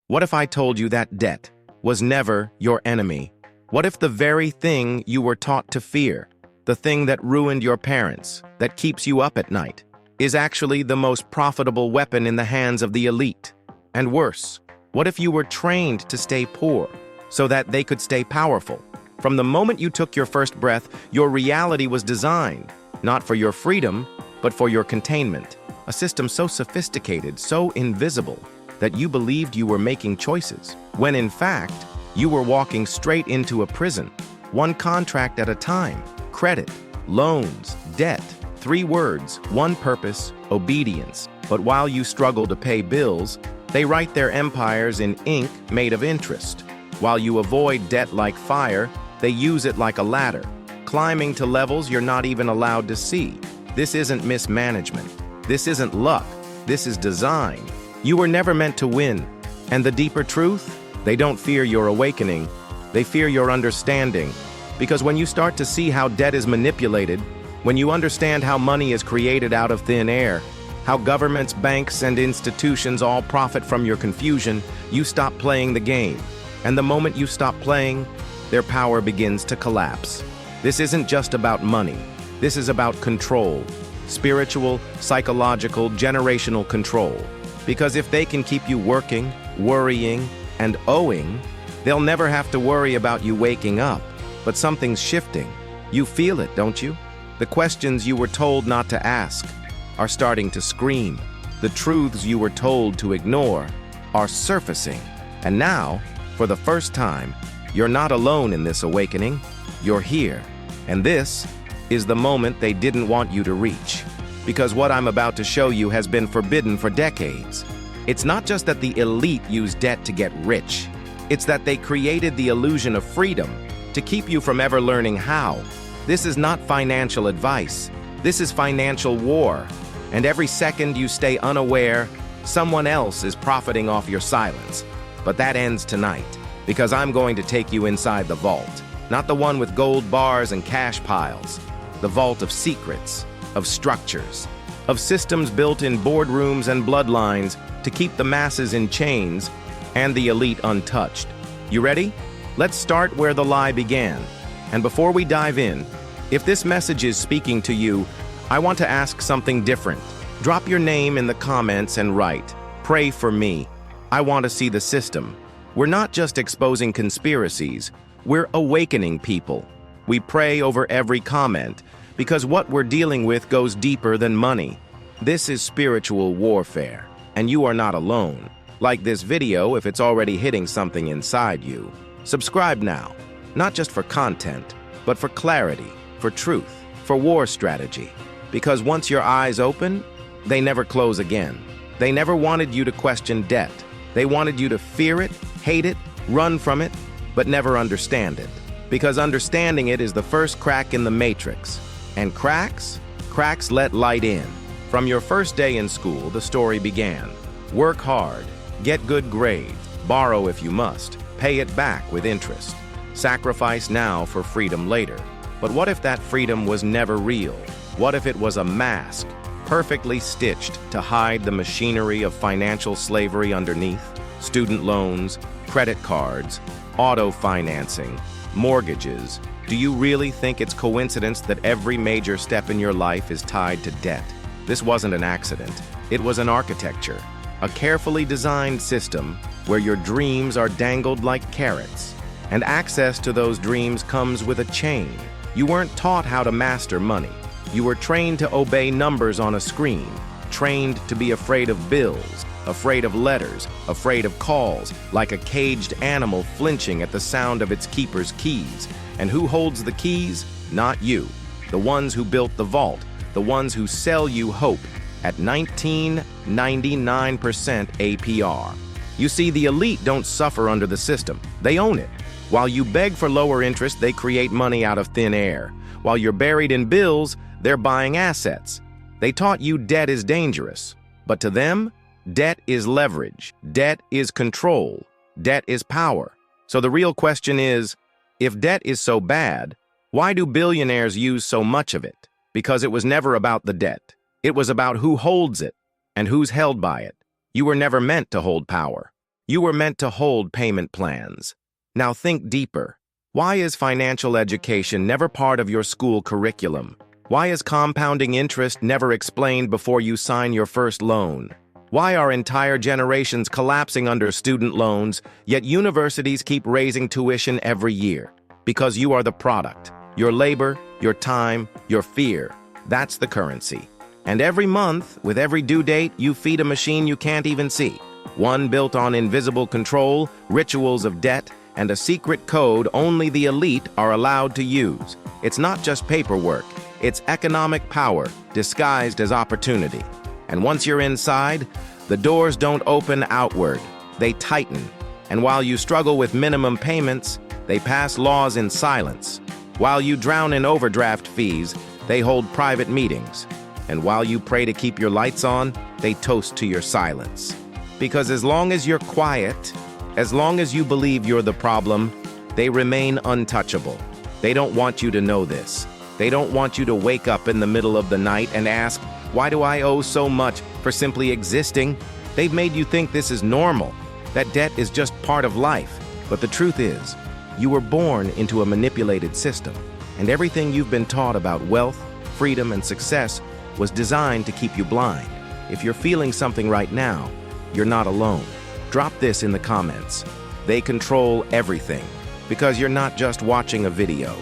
What if I told you that debt was never your enemy? What if the very thing you were taught to fear, the thing that ruined your parents, that keeps you up at night, is actually the most profitable weapon in the hands of the elite? And worse, what if you were trained to stay poor so that they could stay powerful? From the moment you took your first breath, your reality was designed, not for your freedom, but for your containment. A system so sophisticated, so invisible, that you believed you were making choices, when in fact, you were walking straight into a prison, one contract at a time. Credit, loans, debt, 3 words, one purpose, obedience. But while you struggle to pay bills, they write their empires in ink made of interest. While you avoid debt like fire, they use it like a ladder, climbing to levels you're not even allowed to see. This isn't mismanagement. This isn't luck. This is design. You were never meant to win. And the deeper truth? They don't fear your awakening. They fear your understanding. Because when you start to see how debt is manipulated, when you understand how money is created out of thin air, how governments, banks, and institutions all profit from your confusion, you stop playing the game. And the moment you stop playing, their power begins to collapse. This isn't just about money. This is about control. Spiritual, psychological, generational control. Because if they can keep you working, worrying, and owing, they'll never have to worry about you waking up. But something's shifting. You feel it, don't you? The questions you were told not to ask are starting to scream. The truths you were told to ignore are surfacing. And now, for the first time, you're not alone in this awakening. You're here. And this is the moment they didn't want you to reach. Because what I'm about to show you has been forbidden for decades. It's not just that the elite use debt to get rich. It's that they created the illusion of freedom to keep you from ever learning how. This is not financial advice. This is financial war. And every second you stay unaware, someone else is profiting off your silence. But that ends tonight, because I'm going to take you inside the vault. Not the one with gold bars and cash piles. The vault of secrets, of structures, of systems built in boardrooms and bloodlines to keep the masses in chains and the elite untouched. You ready? Let's start where the lie began. And before we dive in, if this message is speaking to you, I want to ask something different. Drop your name in the comments and write, "Pray for me. I want to see the system." We're not just exposing conspiracies, we're awakening people. We pray over every comment, because what we're dealing with goes deeper than money. This is spiritual warfare, and you are not alone. Like this video if it's already hitting something inside you. Subscribe now, not just for content, but for clarity, for truth, for war strategy. Because once your eyes open, they never close again. They never wanted you to question debt. They wanted you to fear it, hate it, run from it, but never understand it. Because understanding it is the first crack in the matrix. And cracks let light in. From your first day in school, the story began. Work hard, get good grades, borrow if you must, pay it back with interest. Sacrifice now for freedom later. But what if that freedom was never real? What if it was a mask, perfectly stitched to hide the machinery of financial slavery underneath? Student loans, credit cards, auto financing, mortgages. Do you really think it's coincidence that every major step in your life is tied to debt? This wasn't an accident. It was an architecture, a carefully designed system where your dreams are dangled like carrots. And access to those dreams comes with a chain. You weren't taught how to master money. You were trained to obey numbers on a screen, trained to be afraid of bills, afraid of letters, afraid of calls, like a caged animal flinching at the sound of its keeper's keys. And who holds the keys? Not you. The ones who built the vault, the ones who sell you hope at 19.99% APR. You see, the elite don't suffer under the system. They own it. While you beg for lower interest, they create money out of thin air. While you're buried in bills, they're buying assets. They taught you debt is dangerous. But to them, debt is leverage. Debt is control. Debt is power. So the real question is, if debt is so bad, why do billionaires use so much of it? Because it was never about the debt. It was about who holds it and who's held by it. You were never meant to hold power. You were meant to hold payment plans. Now think deeper. Why is financial education never part of your school curriculum? Why is compounding interest never explained before you sign your first loan? Why are entire generations collapsing under student loans, yet universities keep raising tuition every year? Because you are the product. Your labor, your time, your fear. That's the currency. And every month, with every due date, you feed a machine you can't even see. One built on invisible control, rituals of debt, and a secret code only the elite are allowed to use. It's not just paperwork. It's economic power disguised as opportunity. And once you're inside, the doors don't open outward. They tighten. And while you struggle with minimum payments, they pass laws in silence. While you drown in overdraft fees, they hold private meetings. And while you pray to keep your lights on, they toast to your silence. Because as long as you're quiet, as long as you believe you're the problem, they remain untouchable. They don't want you to know this. They don't want you to wake up in the middle of the night and ask, why do I owe so much for simply existing? They've made you think this is normal, that debt is just part of life. But the truth is, you were born into a manipulated system, and everything you've been taught about wealth, freedom, and success was designed to keep you blind. If you're feeling something right now, you're not alone. Drop this in the comments. They control everything, because you're not just watching a video.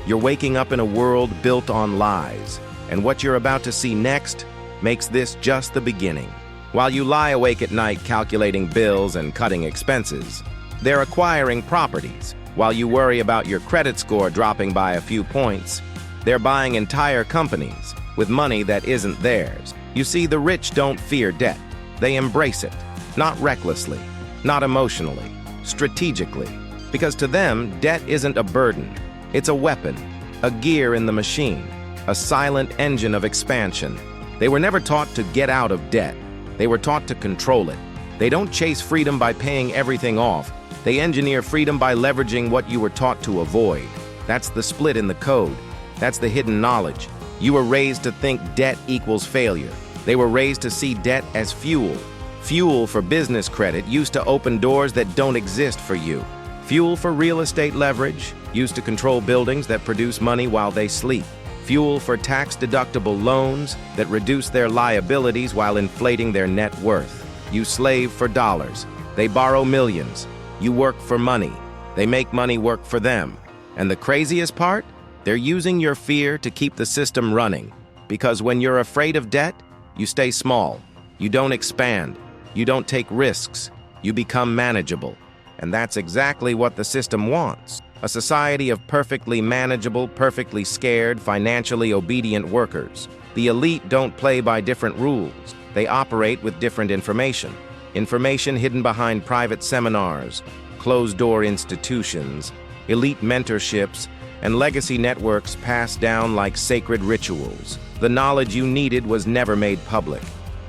You're waking up in a world built on lies, and what you're about to see next makes this just the beginning. While you lie awake at night calculating bills and cutting expenses, they're acquiring properties. While you worry about your credit score dropping by a few points, they're buying entire companies with money that isn't theirs. You see, the rich don't fear debt. They embrace it, not recklessly, not emotionally, strategically. Because to them, debt isn't a burden. It's a weapon, a gear in the machine, a silent engine of expansion. They were never taught to get out of debt. They were taught to control it. They don't chase freedom by paying everything off. They engineer freedom by leveraging what you were taught to avoid. That's the split in the code. That's the hidden knowledge. You were raised to think debt equals failure. They were raised to see debt as fuel. Fuel for business credit used to open doors that don't exist for you. Fuel for real estate leverage used to control buildings that produce money while they sleep. Fuel for tax-deductible loans that reduce their liabilities while inflating their net worth. You slave for dollars. They borrow millions. You work for money. They make money work for them. And the craziest part? They're using your fear to keep the system running. Because when you're afraid of debt, you stay small. You don't expand. You don't take risks. You become manageable. And that's exactly what the system wants. A society of perfectly manageable, perfectly scared, financially obedient workers. The elite don't play by different rules. They operate with different information. Information hidden behind private seminars, closed-door institutions, elite mentorships, and legacy networks passed down like sacred rituals. The knowledge you needed was never made public.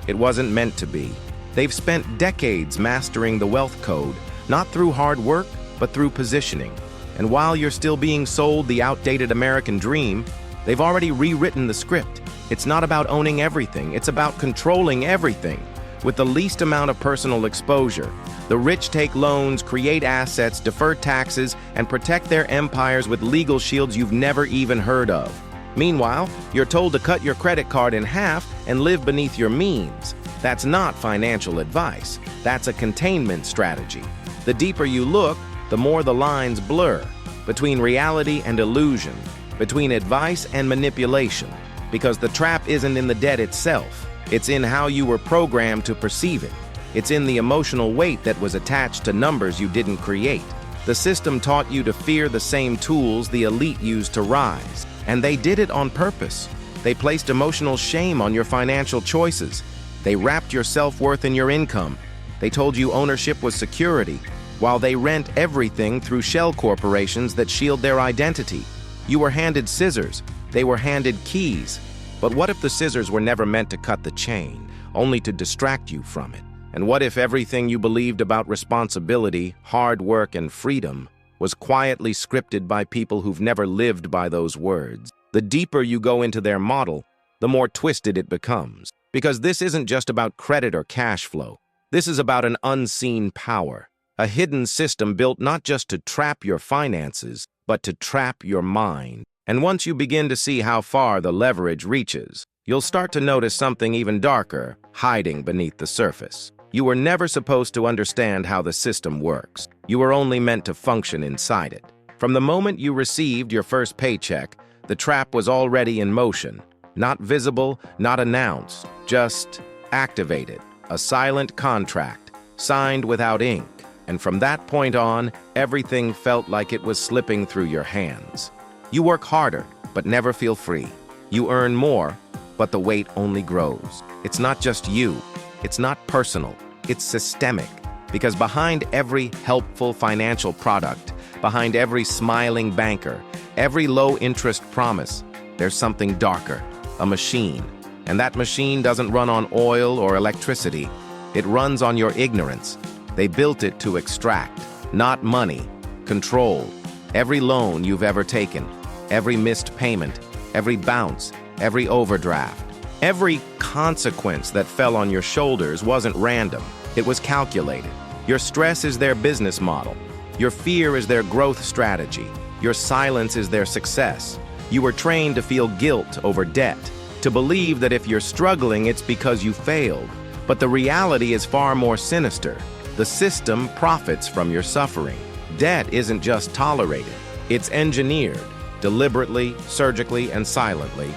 It wasn't meant to be. They've spent decades mastering the wealth code, not through hard work, but through positioning. And while you're still being sold the outdated American dream, they've already rewritten the script. It's not about owning everything, it's about controlling everything. With the least amount of personal exposure, the rich take loans, create assets, defer taxes, and protect their empires with legal shields you've never even heard of. Meanwhile, you're told to cut your credit card in half and live beneath your means. That's not financial advice. That's a containment strategy. The deeper you look, the more the lines blur between reality and illusion, between advice and manipulation, because the trap isn't in the debt itself. It's in how you were programmed to perceive it. It's in the emotional weight that was attached to numbers you didn't create. The system taught you to fear the same tools the elite used to rise, and they did it on purpose. They placed emotional shame on your financial choices. They wrapped your self-worth in your income. They told you ownership was security, while they rent everything through shell corporations that shield their identity. You were handed scissors. They were handed keys. But what if the scissors were never meant to cut the chain, only to distract you from it? And what if everything you believed about responsibility, hard work, and freedom was quietly scripted by people who've never lived by those words? The deeper you go into their model, the more twisted it becomes. Because this isn't just about credit or cash flow. This is about an unseen power. A hidden system built not just to trap your finances, but to trap your mind. And once you begin to see how far the leverage reaches, you'll start to notice something even darker hiding beneath the surface. You were never supposed to understand how the system works. You were only meant to function inside it. From the moment you received your first paycheck, the trap was already in motion. Not visible, not announced, just activated. A silent contract, signed without ink. And from that point on, everything felt like it was slipping through your hands. You work harder, but never feel free. You earn more, but the weight only grows. It's not just you. It's not personal. It's systemic. Because behind every helpful financial product, behind every smiling banker, every low-interest promise, there's something darker, a machine. And that machine doesn't run on oil or electricity. It runs on your ignorance. They built it to extract, not money, control. Every loan you've ever taken, every missed payment, every bounce, every overdraft, every consequence that fell on your shoulders wasn't random. It was calculated. Your stress is their business model. Your fear is their growth strategy. Your silence is their success. You were trained to feel guilt over debt, to believe that if you're struggling, it's because you failed. But the reality is far more sinister. The system profits from your suffering. Debt isn't just tolerated. It's engineered, deliberately, surgically, and silently,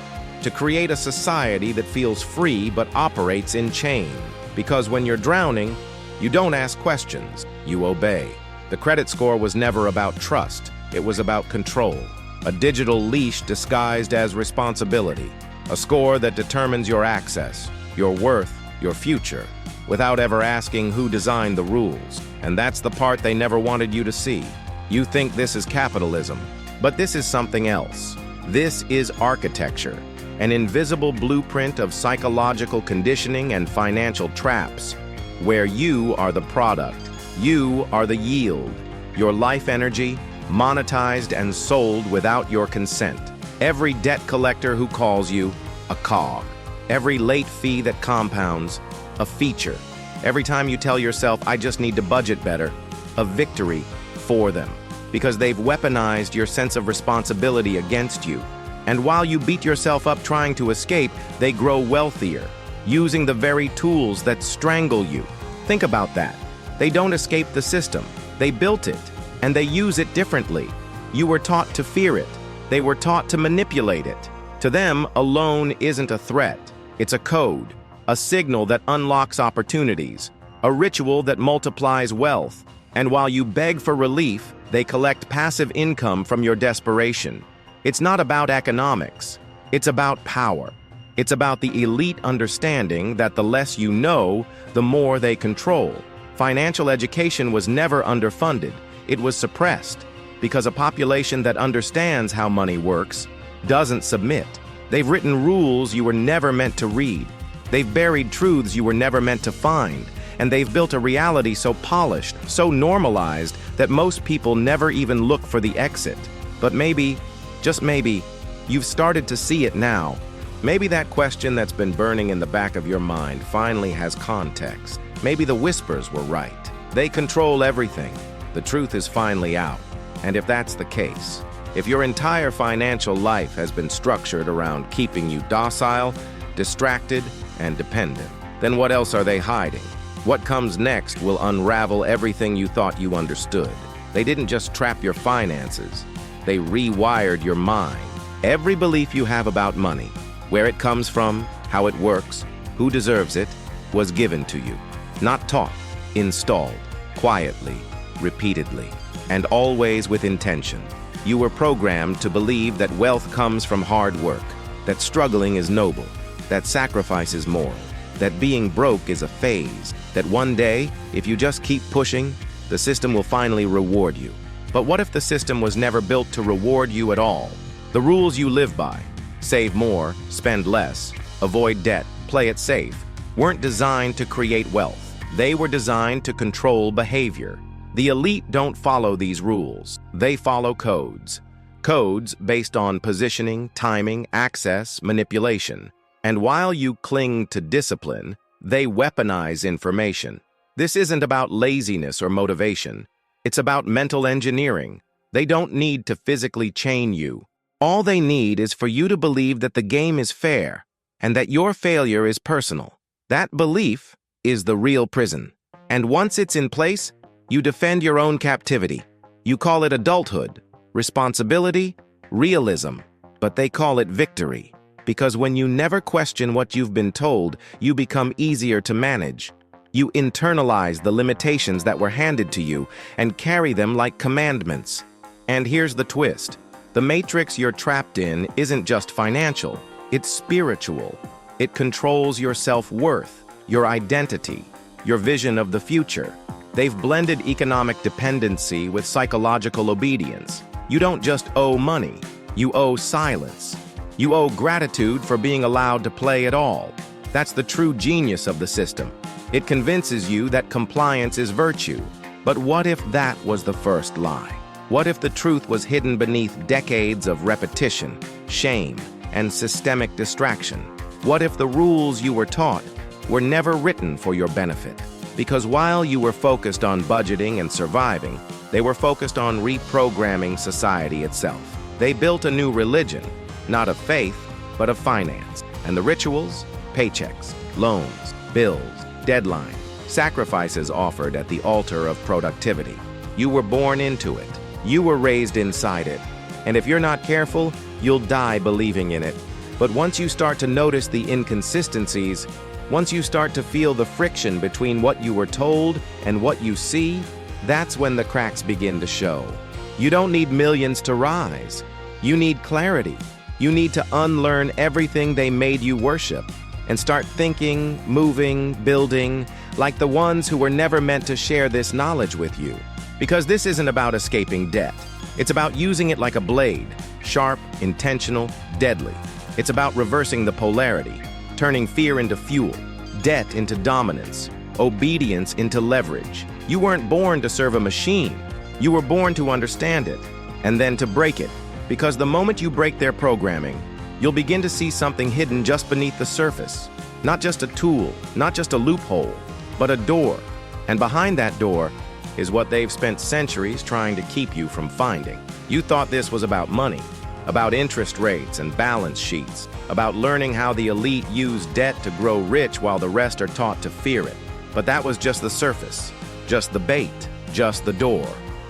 to create a society that feels free but operates in chain. Because when you're drowning, you don't ask questions, you obey. The credit score was never about trust. It was about control. A digital leash disguised as responsibility. A score that determines your access, your worth, your future, without ever asking who designed the rules. And that's the part they never wanted you to see. You think this is capitalism, but this is something else. This is architecture, an invisible blueprint of psychological conditioning and financial traps, where you are the product, you are the yield, your life energy monetized and sold without your consent. Every debt collector who calls you, a cog. Every late fee that compounds, a feature. Every time you tell yourself, I just need to budget better, a victory for them. Because they've weaponized your sense of responsibility against you. And while you beat yourself up trying to escape, they grow wealthier, using the very tools that strangle you. Think about that. They don't escape the system. They built it, and they use it differently. You were taught to fear it. They were taught to manipulate it. To them, a loan isn't a threat. It's a code, a signal that unlocks opportunities, a ritual that multiplies wealth. And while you beg for relief, they collect passive income from your desperation. It's not about economics. It's about power. It's about the elite understanding that the less you know, the more they control. Financial education was never underfunded. It was suppressed because a population that understands how money works doesn't submit. They've written rules you were never meant to read. They've buried truths you were never meant to find. And they've built a reality so polished, so normalized, that most people never even look for the exit. But maybe, just maybe, you've started to see it now. Maybe that question that's been burning in the back of your mind finally has context. Maybe the whispers were right. They control everything. The truth is finally out. And if that's the case, if your entire financial life has been structured around keeping you docile, distracted, and dependent, then what else are they hiding? What comes next will unravel everything you thought you understood. They didn't just trap your finances. They rewired your mind. Every belief you have about money, where it comes from, how it works, who deserves it, was given to you. Not taught, installed, quietly, repeatedly, and always with intention. You were programmed to believe that wealth comes from hard work, that struggling is noble, that sacrifice is moral, that being broke is a phase, that one day, if you just keep pushing, the system will finally reward you. But what if the system was never built to reward you at all? The rules you live by, save more, spend less, avoid debt, play it safe, weren't designed to create wealth. They were designed to control behavior. The elite don't follow these rules. They follow codes. Codes based on positioning, timing, access, manipulation. And while you cling to discipline, they weaponize information. This isn't about laziness or motivation. It's about mental engineering. They don't need to physically chain you. All they need is for you to believe that the game is fair and that your failure is personal. That belief is the real prison. And once it's in place, you defend your own captivity. You call it adulthood, responsibility, realism, but they call it victory. Because when you never question what you've been told, you become easier to manage. You internalize the limitations that were handed to you and carry them like commandments. And here's the twist. The matrix you're trapped in isn't just financial, it's spiritual. It controls your self-worth, your identity, your vision of the future. They've blended economic dependency with psychological obedience. You don't just owe money, you owe silence. You owe gratitude for being allowed to play at all. That's the true genius of the system. It convinces you that compliance is virtue. But what if that was the first lie? What if the truth was hidden beneath decades of repetition, shame, and systemic distraction? What if the rules you were taught were never written for your benefit? Because while you were focused on budgeting and surviving, they were focused on reprogramming society itself. They built a new religion, not of faith, but of finance. And the rituals, paychecks, loans, bills, deadlines, sacrifices offered at the altar of productivity. You were born into it. You were raised inside it. And if you're not careful, you'll die believing in it. But once you start to notice the inconsistencies, once you start to feel the friction between what you were told and what you see, that's when the cracks begin to show. You don't need millions to rise. You need clarity. You need to unlearn everything they made you worship and start thinking, moving, building like the ones who were never meant to share this knowledge with you. Because this isn't about escaping debt. It's about using it like a blade, sharp, intentional, deadly. It's about reversing the polarity, turning fear into fuel, debt into dominance, obedience into leverage. You weren't born to serve a machine. You were born to understand it, and then to break it. Because the moment you break their programming, you'll begin to see something hidden just beneath the surface. Not just a tool, not just a loophole, but a door. And behind that door is what they've spent centuries trying to keep you from finding. You thought this was about money, about interest rates and balance sheets, about learning how the elite use debt to grow rich while the rest are taught to fear it. But that was just the surface, just the bait, just the door.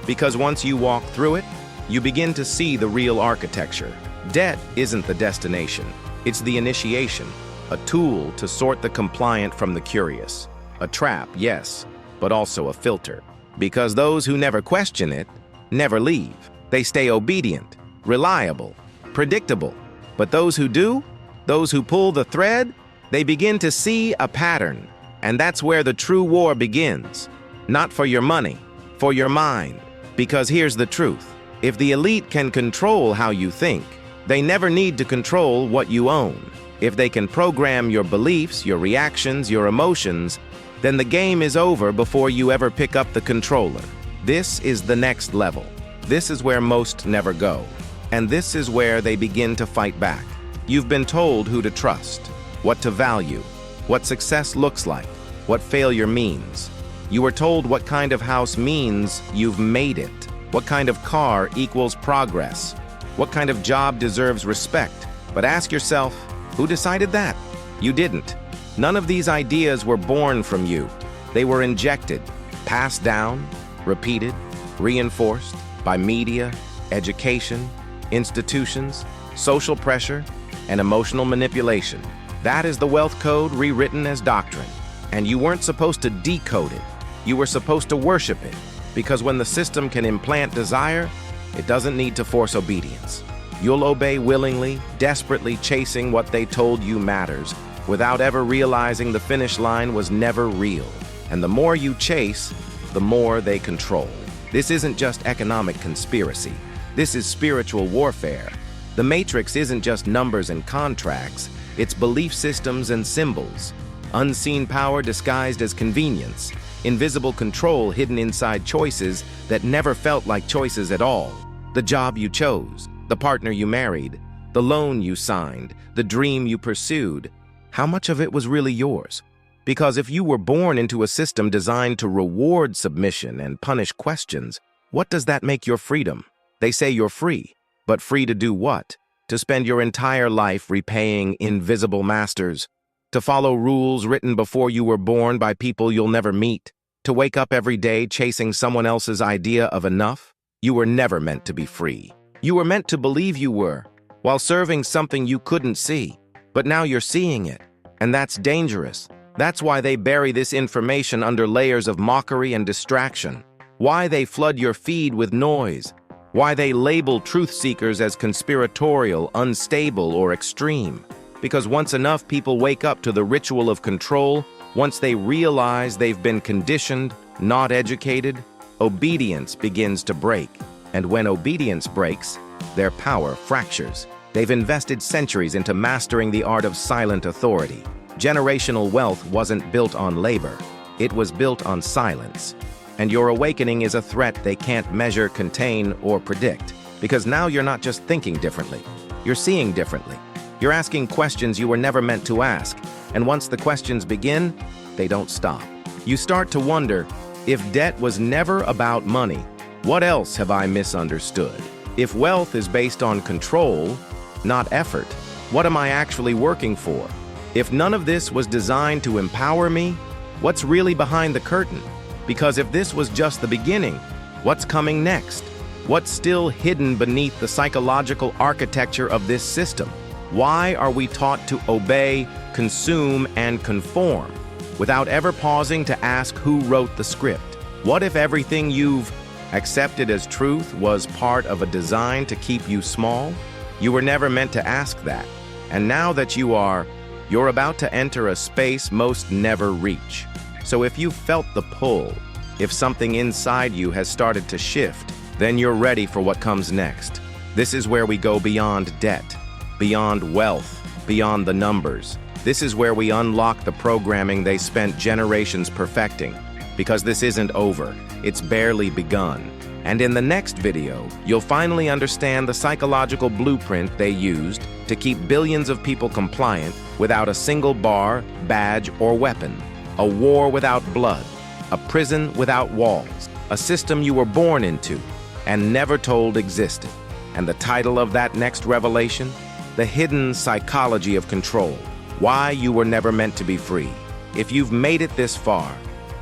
Because once you walk through it, you begin to see the real architecture. Debt isn't the destination, it's the initiation, a tool to sort the compliant from the curious. A trap, yes, but also a filter. Because those who never question it, never leave. They stay obedient, reliable, predictable. But those who do, those who pull the thread, they begin to see a pattern. And that's where the true war begins. Not for your money, for your mind. Because here's the truth. If the elite can control how you think, they never need to control what you own. If they can program your beliefs, your reactions, your emotions, then the game is over before you ever pick up the controller. This is the next level. This is where most never go. And this is where they begin to fight back. You've been told who to trust, what to value, what success looks like, what failure means. You were told what kind of house means you've made it, what kind of car equals progress, what kind of job deserves respect. But ask yourself, who decided that? You didn't. None of these ideas were born from you. They were injected, passed down, repeated, reinforced by media, education, institutions, social pressure, and emotional manipulation. That is the wealth code rewritten as doctrine. And you weren't supposed to decode it. You were supposed to worship it. Because when the system can implant desire, it doesn't need to force obedience. You'll obey willingly, desperately chasing what they told you matters, without ever realizing the finish line was never real. And the more you chase, the more they control. This isn't just economic conspiracy. This is spiritual warfare. The matrix isn't just numbers and contracts. It's belief systems and symbols. Unseen power disguised as convenience. Invisible control hidden inside choices that never felt like choices at all. The job you chose, the partner you married, the loan you signed, the dream you pursued. How much of it was really yours? Because if you were born into a system designed to reward submission and punish questions, what does that make your freedom? They say you're free, but free to do what? To spend your entire life repaying invisible masters, to follow rules written before you were born by people you'll never meet, to wake up every day chasing someone else's idea of enough? You were never meant to be free. You were meant to believe you were, while serving something you couldn't see. But now you're seeing it, and that's dangerous. That's why they bury this information under layers of mockery and distraction. Why they flood your feed with noise. Why they label truth seekers as conspiratorial, unstable, or extreme. Because once enough people wake up to the ritual of control, once they realize they've been conditioned, not educated, obedience begins to break. And when obedience breaks, their power fractures. They've invested centuries into mastering the art of silent authority. Generational wealth wasn't built on labor. It was built on silence. And your awakening is a threat they can't measure, contain, or predict. Because now you're not just thinking differently. You're seeing differently. You're asking questions you were never meant to ask. And once the questions begin, they don't stop. You start to wonder, if debt was never about money, what else have I misunderstood? If wealth is based on control, not effort, what am I actually working for? If none of this was designed to empower me, what's really behind the curtain? Because if this was just the beginning, what's coming next? What's still hidden beneath the psychological architecture of this system? Why are we taught to obey, consume, and conform, without ever pausing to ask who wrote the script? What if everything you've accepted as truth was part of a design to keep you small? You were never meant to ask that. And now that you're about to enter a space most never reach. So if you've felt the pull, if something inside you has started to shift, then you're ready for what comes next. This is where we go beyond debt, beyond wealth, beyond the numbers. This is where we unlock the programming they spent generations perfecting. Because this isn't over, it's barely begun. And in the next video, you'll finally understand the psychological blueprint they used to keep billions of people compliant without a single bar, badge, or weapon. A war without blood, a prison without walls, a system you were born into and never told existed. And the title of that next revelation? The Hidden Psychology of Control. Why you were never meant to be free. If you've made it this far,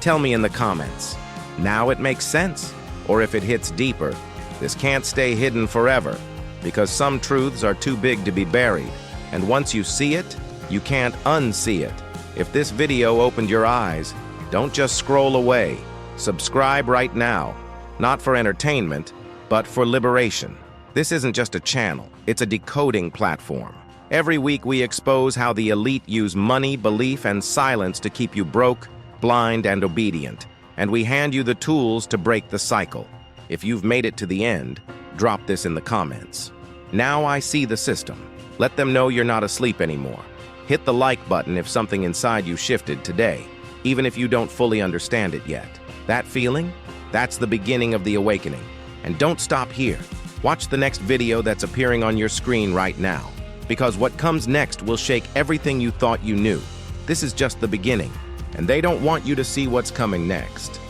tell me in the comments. Now it makes sense? Or if it hits deeper, this can't stay hidden forever, because some truths are too big to be buried. And once you see it, you can't unsee it. If this video opened your eyes, don't just scroll away. Subscribe right now, not for entertainment, but for liberation. This isn't just a channel, it's a decoding platform. Every week we expose how the elite use money, belief, and silence to keep you broke, blind, and obedient. And we hand you the tools to break the cycle. If you've made it to the end, drop this in the comments. Now I see the system. Let them know you're not asleep anymore. Hit the like button if something inside you shifted today, even if you don't fully understand it yet. That feeling? That's the beginning of the awakening. And don't stop here. Watch the next video that's appearing on your screen right now, because what comes next will shake everything you thought you knew. This is just the beginning, and they don't want you to see what's coming next.